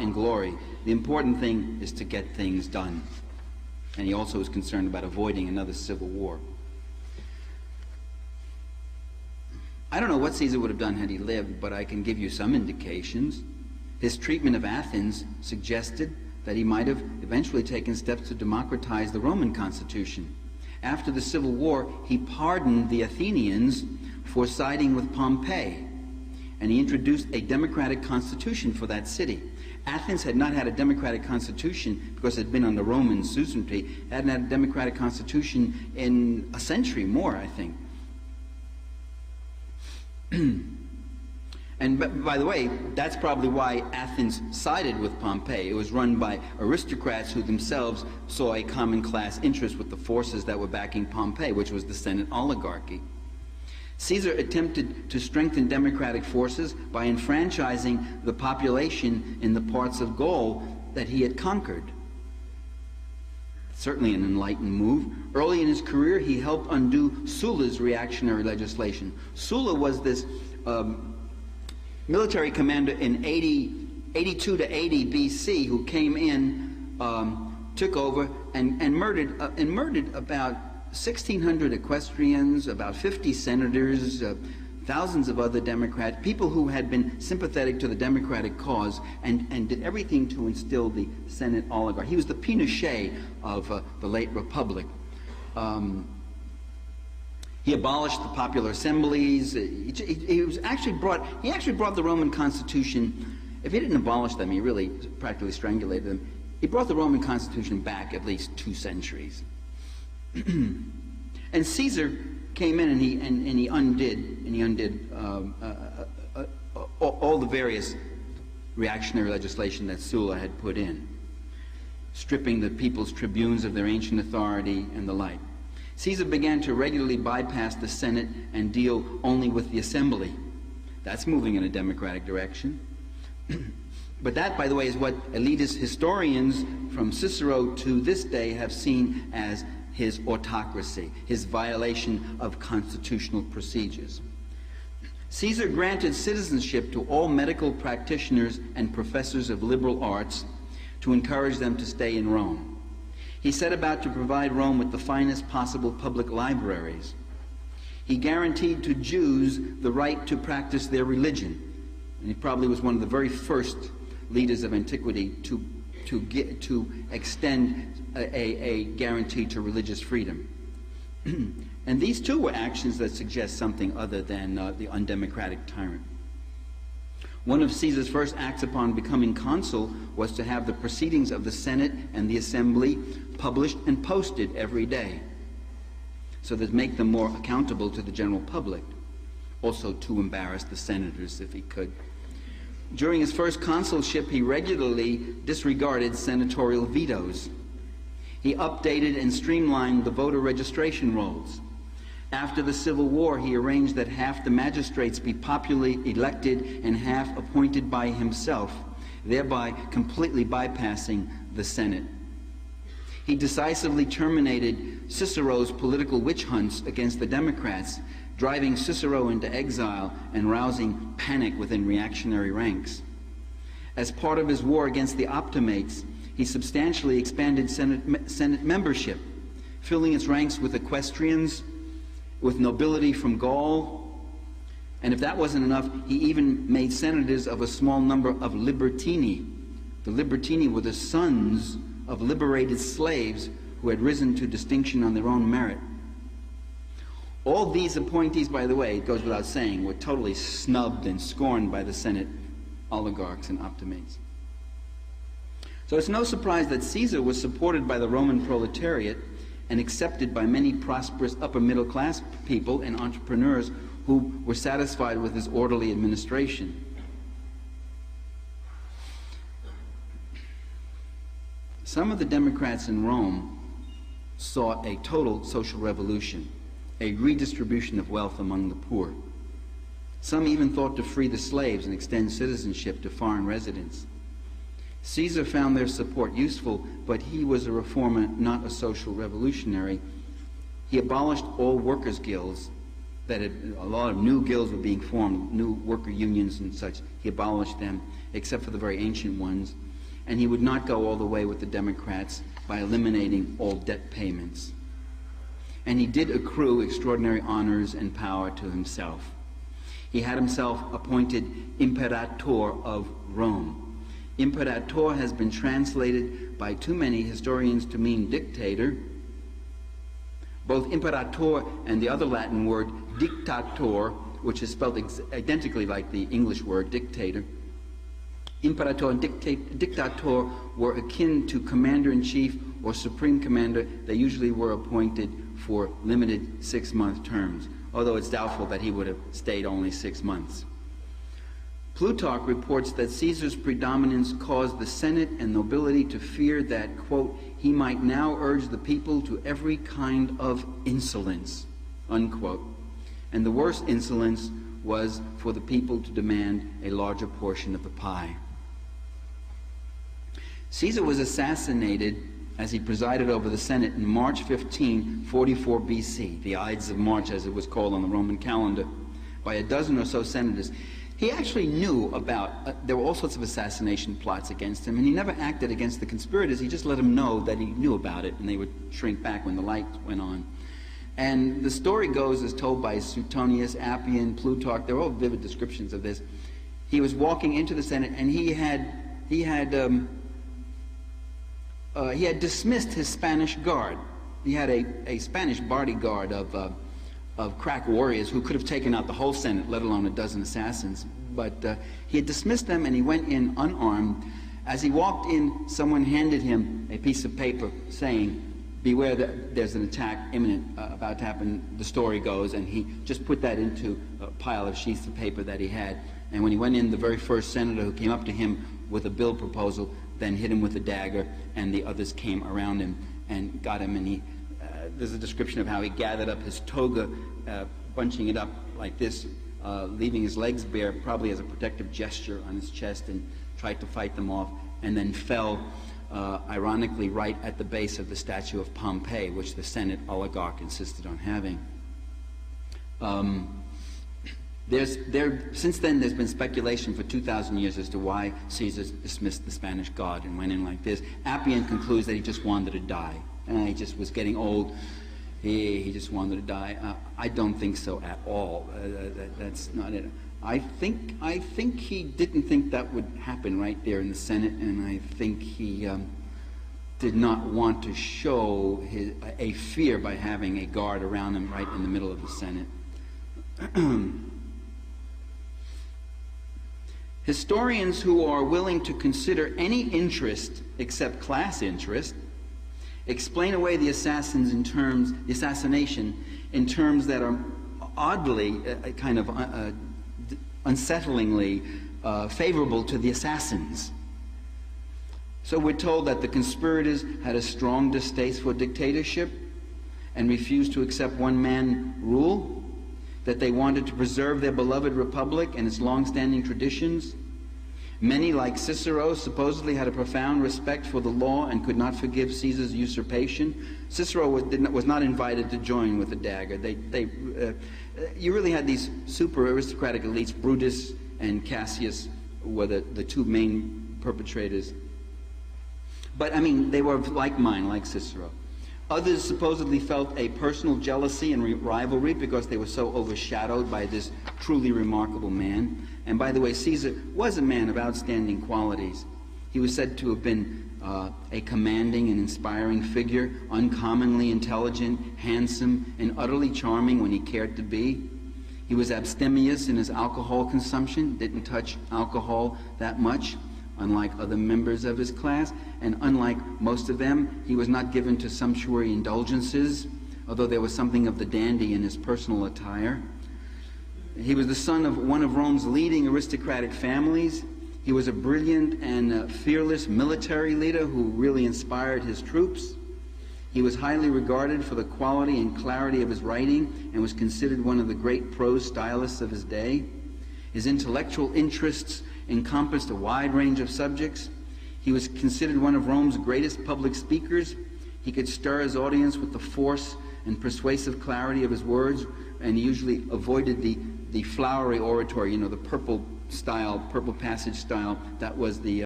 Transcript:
and glory. The important thing is to get things done. And he also was concerned about avoiding another civil war. I don't know what Caesar would have done had he lived, but I can give you some indications. His treatment of Athens suggested that he might have eventually taken steps to democratize the Roman constitution. After the Civil War, he pardoned the Athenians for siding with Pompey, and he introduced a democratic constitution for that city. Athens had not had a democratic constitution because it had been under Roman suzerainty. It hadn't had a democratic constitution in a century more, I think. And by the way, that's probably why Athens sided with Pompey. It was run by aristocrats who themselves saw a common class interest with the forces that were backing Pompey, which was the Senate oligarchy. Caesar attempted to strengthen democratic forces by enfranchising the population in the parts of Gaul that he had conquered. Certainly an enlightened move. Early in his career, he helped undo Sulla's reactionary legislation. Sulla was this military commander in 82 to 80 BC who came in, took over, and murdered about 1,600 equestrians, about 50 senators, thousands of other Democrats, people who had been sympathetic to the Democratic cause, and did everything to instill the Senate oligarchy. He was the Pinochet of the late Republic. He abolished the popular assemblies. He actually brought the Roman Constitution. If he didn't abolish them, he really practically strangulated them. He brought the Roman Constitution back at least 2 centuries. And Caesar came in and he undid all the various reactionary legislation that Sulla had put in, stripping the people's tribunes of their ancient authority and the like. Caesar began to regularly bypass the Senate and deal only with the assembly. That's moving in a democratic direction. But that, by the way, is what elitist historians from Cicero to this day have seen as his autocracy, his violation of constitutional procedures. Caesar granted citizenship to all medical practitioners and professors of liberal arts to encourage them to stay in Rome. He set about to provide Rome with the finest possible public libraries. He guaranteed to Jews the right to practice their religion. And he probably was one of the very first leaders of antiquity to extend a guarantee to religious freedom. And these too were actions that suggest something other than the undemocratic tyrant. One of Caesar's first acts upon becoming consul was to have the proceedings of the Senate and the Assembly published and posted every day, so that make them more accountable to the general public, also to embarrass the senators if he could. During his first consulship, he regularly disregarded senatorial vetoes. He updated and streamlined the voter registration rolls. After the Civil War, he arranged that half the magistrates be popularly elected and half appointed by himself, thereby completely bypassing the Senate. He decisively terminated Cicero's political witch hunts against the Democrats, driving Cicero into exile and rousing panic within reactionary ranks. As part of his war against the Optimates, he substantially expanded Senate membership, filling its ranks with equestrians, with nobility from Gaul, and if that wasn't enough, he even made senators of a small number of libertini. The libertini were the sons of liberated slaves who had risen to distinction on their own merit. All these appointees, by the way, it goes without saying, were totally snubbed and scorned by the Senate oligarchs and optimates. So it's no surprise that Caesar was supported by the Roman proletariat and accepted by many prosperous upper middle class people and entrepreneurs who were satisfied with his orderly administration. Some of the Democrats in Rome sought a total social revolution, a redistribution of wealth among the poor. Some even thought to free the slaves and extend citizenship to foreign residents. Caesar found their support useful, but he was a reformer, not a social revolutionary. He abolished all workers' guilds. A lot of new guilds were being formed, new worker unions and such. He abolished them, except for the very ancient ones. and he would not go all the way with the Democrats by eliminating all debt payments. And he did accrue extraordinary honors and power to himself. He had himself appointed Imperator of Rome. Imperator has been translated by too many historians to mean dictator. Both Imperator and the other Latin word dictator, which is spelled identically like the English word dictator, Imperator and dictator were akin to commander-in-chief or supreme commander. They usually were appointed for limited 6-month terms, although it's doubtful that he would have stayed only 6 months. Plutarch reports that Caesar's predominance caused the Senate and nobility to fear that, quote, he might now urge the people to every kind of insolence, unquote. And the worst insolence was for the people to demand a larger portion of the pie. Caesar was assassinated as he presided over the Senate in March 15, 44 BC, the Ides of March as it was called on the Roman calendar, by a dozen or so senators. He actually knew about, there were all sorts of assassination plots against him, and he never acted against the conspirators. He just let them know that he knew about it, and they would shrink back when the lights went on. And the story goes, as told by Suetonius, Appian, Plutarch, they're all vivid descriptions of this. He was walking into the Senate, and he had dismissed his Spanish guard. He had a Spanish bodyguard of crack warriors who could have taken out the whole Senate, let alone a dozen assassins. But he had dismissed them, and he went in unarmed. As he walked in, someone handed him a piece of paper saying, beware that there's an attack imminent, about to happen, the story goes, and he just put that into a pile of sheets of paper that he had. And when he went in, the very first senator who came up to him with a bill proposal then hit him with a dagger, and the others came around him and got him, and there's a description of how he gathered up his toga, bunching it up like this, leaving his legs bare, probably as a protective gesture on his chest, and tried to fight them off, and then fell, ironically, right at the base of the statue of Pompey, which the Senate oligarch insisted on having. Since then, there's been speculation for 2,000 years as to why Caesar dismissed the Spanish guard and went in like this. Appian concludes that he just wanted to die. He just was getting old. He just wanted to die. I don't think so at all. That's not it. I think he didn't think that would happen right there in the Senate, and I think he did not want to show a fear by having a guard around him right in the middle of the Senate. Historians who are willing to consider any interest except class interest explain away the assassination in terms that are oddly, kind of unsettlingly favorable to the assassins. So we're told that the conspirators had a strong distaste for dictatorship and refused to accept one-man rule, that they wanted to preserve their beloved republic and its long-standing traditions. Many, like Cicero, supposedly had a profound respect for the law and could not forgive Caesar's usurpation. Cicero was not invited to join with the dagger. You really had these super aristocratic elites. Brutus and Cassius were the two main perpetrators. But, I mean, they were of like mind, like Cicero. Others supposedly felt a personal jealousy and rivalry because they were so overshadowed by this truly remarkable man. And by the way, Caesar was a man of outstanding qualities. He was said to have been a commanding and inspiring figure, uncommonly intelligent, handsome, and utterly charming when he cared to be. He was abstemious in his alcohol consumption, didn't touch alcohol that much, unlike other members of his class, and unlike most of them, he was not given to sumptuary indulgences, although there was something of the dandy in his personal attire. He was the son of one of Rome's leading aristocratic families. He was a brilliant and fearless military leader who really inspired his troops. He was highly regarded for the quality and clarity of his writing and was considered one of the great prose stylists of his day. His intellectual interests encompassed a wide range of subjects. He was considered one of Rome's greatest public speakers. He could stir his audience with the force and persuasive clarity of his words, and he usually avoided the flowery oratory, you know, the purple passage style that was the